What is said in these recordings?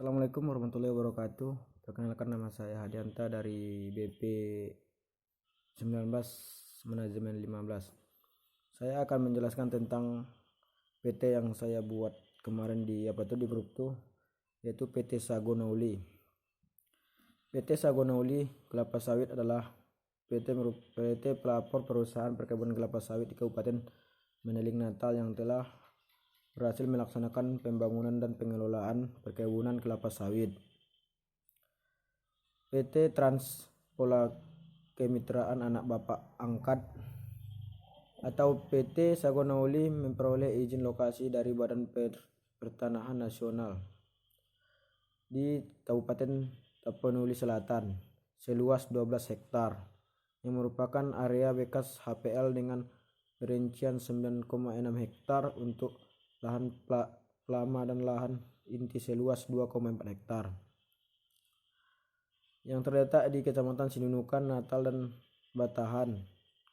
Assalamualaikum warahmatullahi wabarakatuh. Perkenalkan, nama saya Hadianta dari BP 19 Manajemen 15. Saya akan menjelaskan tentang PT yang saya buat kemarin di grup tuh, yaitu PT Sagonauli. PT Sagonauli Kelapa Sawit adalah PT pelapor perusahaan perkebunan kelapa sawit di Kabupaten Mandeling Natal yang telah berhasil melaksanakan pembangunan dan pengelolaan perkebunan kelapa sawit. PT Transpola Kemitraan Anak Bapak Angkat atau PT Sagonauli memperoleh izin lokasi dari Badan Pertanahan Nasional di Kabupaten Tapanuli Selatan seluas 12 hektar yang merupakan area bekas HPL dengan rincian 9,6 hektar untuk lahan lama dan lahan inti seluas 2,4 hektar yang terletak di Kecamatan Sinunukan, Natal dan Batahan,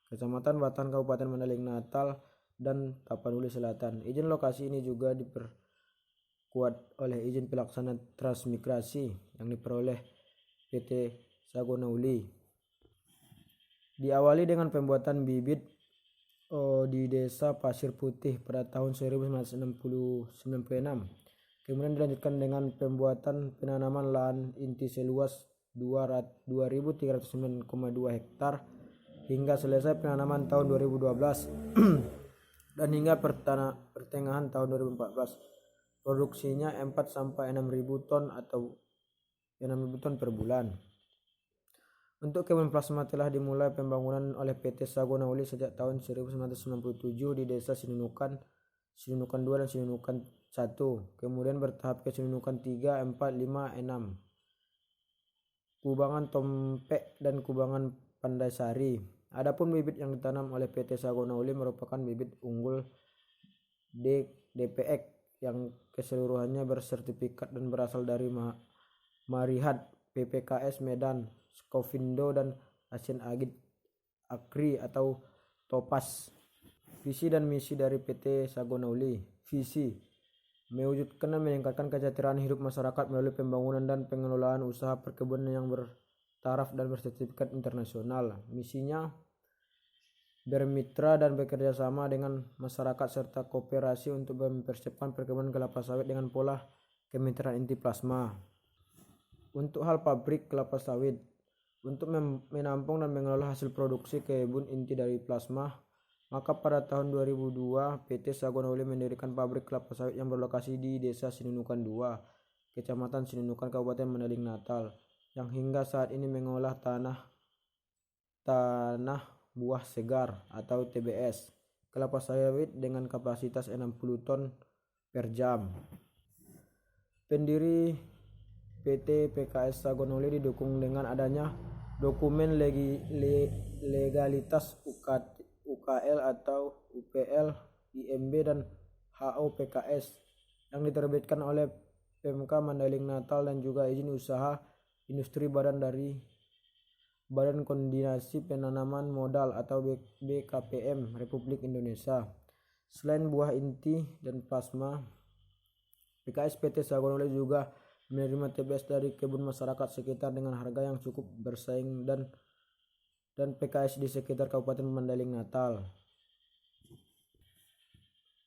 Kecamatan Batahan, Kabupaten Mandeling Natal dan Tapanuli Selatan. Izin lokasi ini juga diperkuat oleh izin pelaksana transmigrasi yang diperoleh PT Sagonauli. Diawali dengan pembuatan bibit di Desa Pasir Putih pada tahun 1996. Kemudian dilanjutkan dengan pembuatan penanaman lahan inti seluas 2.309,2 hektar hingga selesai penanaman tahun 2012 dan hingga pertengahan tahun 2014. Produksinya 4 sampai 6.000 ton atau 6.000 ton per bulan. Untuk kebun plasma telah dimulai pembangunan oleh PT Sagonauli sejak tahun 1997 di Desa Sinunukan 2 dan Sinunukan 1. Kemudian bertahap ke Sinunukan 3, 4, 5, 6. Kubangan Tompek dan Kubangan Pandaisari. Adapun bibit yang ditanam oleh PT Sagonauli merupakan bibit unggul DPX yang keseluruhannya bersertifikat dan berasal dari Marihat, PPKS Medan, Skovindo dan Asian Agit Agri atau Topas. Visi dan misi dari PT Sagonauli. Visi: mewujudkan dan meningkatkan kesejahteraan hidup masyarakat melalui pembangunan dan pengelolaan usaha perkebunan yang bertaraf dan bersertifikat internasional. Misinya: bermitra dan bekerja sama dengan masyarakat serta kooperasi untuk mempersiapkan perkebunan kelapa sawit dengan pola kemitraan inti plasma. Untuk hal pabrik kelapa sawit, untuk menampung dan mengelola hasil produksi kebun inti dari plasma, maka pada tahun 2002 PT Sagonauli mendirikan pabrik kelapa sawit yang berlokasi di Desa Sinunukan 2, Kecamatan Sinunukan, Kabupaten Mandeling Natal, yang hingga saat ini mengolah tanah buah segar atau TBS kelapa sawit dengan kapasitas 60 ton per jam. Pendiri PT PKS Sagonauli didukung dengan adanya dokumen legalitas UKL atau UPL, IMB dan HO PKS yang diterbitkan oleh Pemka Mandeling Natal dan juga izin usaha industri dari Badan Koordinasi Penanaman Modal atau BKPM Republik Indonesia. Selain buah inti dan plasma, PKS PT Sagonauli juga menerima TBS dari kebun masyarakat sekitar dengan harga yang cukup bersaing dan PKS di sekitar Kabupaten Mandeling Natal.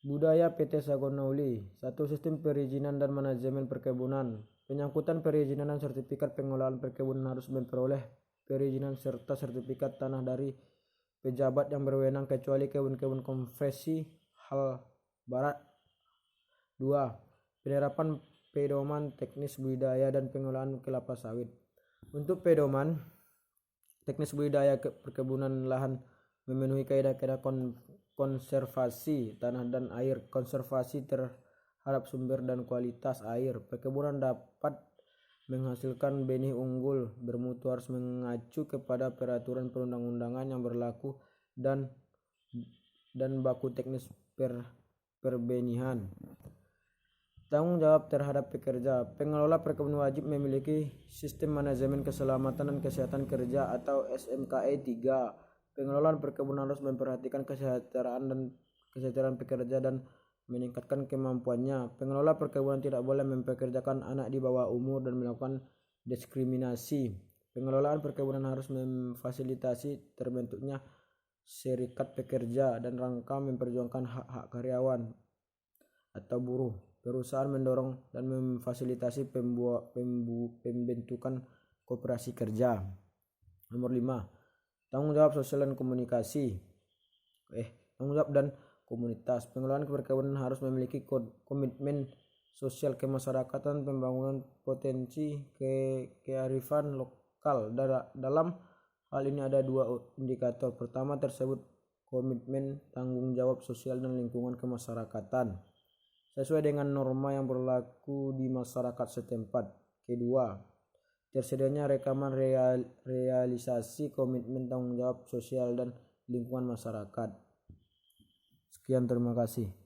Budaya PT Sagonauli. 1. Sistem perizinan dan manajemen perkebunan. Penyangkutan perizinan dan sertifikat pengelolaan perkebunan harus memperoleh perizinan serta sertifikat tanah dari pejabat yang berwenang kecuali kebun-kebun konversi hal barat. 2. Penerapan pedoman teknis budidaya dan pengelolaan kelapa sawit. Untuk pedoman teknis budidaya perkebunan lahan memenuhi kaidah-kaidah konservasi tanah dan air, konservasi terhadap sumber dan kualitas air. Perkebunan dapat menghasilkan benih unggul bermutu harus mengacu kepada peraturan perundang-undangan yang berlaku dan baku teknis perbenihan. Tanggung jawab terhadap pekerja. Pengelola perkebunan wajib memiliki sistem manajemen keselamatan dan kesehatan kerja atau SMKE 3. Pengelolaan perkebunan harus memperhatikan kesejahteraan pekerja dan meningkatkan kemampuannya. Pengelola perkebunan tidak boleh mempekerjakan anak di bawah umur dan melakukan diskriminasi. Pengelolaan perkebunan harus memfasilitasi terbentuknya serikat pekerja dan rangka memperjuangkan hak-hak karyawan atau buruh. Perusahaan mendorong dan memfasilitasi pembentukan koperasi kerja. Nomor 5. Tanggung jawab sosial dan komunikasi. Tanggung jawab dan komunitas. Pengelolaan perkebunan harus memiliki komitmen sosial kemasyarakatan, pembangunan potensi kearifan lokal. Dalam hal ini ada 2 indikator. Pertama tersebut komitmen tanggung jawab sosial dan lingkungan kemasyarakatan sesuai dengan norma yang berlaku di masyarakat setempat. Kedua, tersedianya rekaman realisasi komitmen tanggung jawab sosial dan lingkungan masyarakat. Sekian, terima kasih.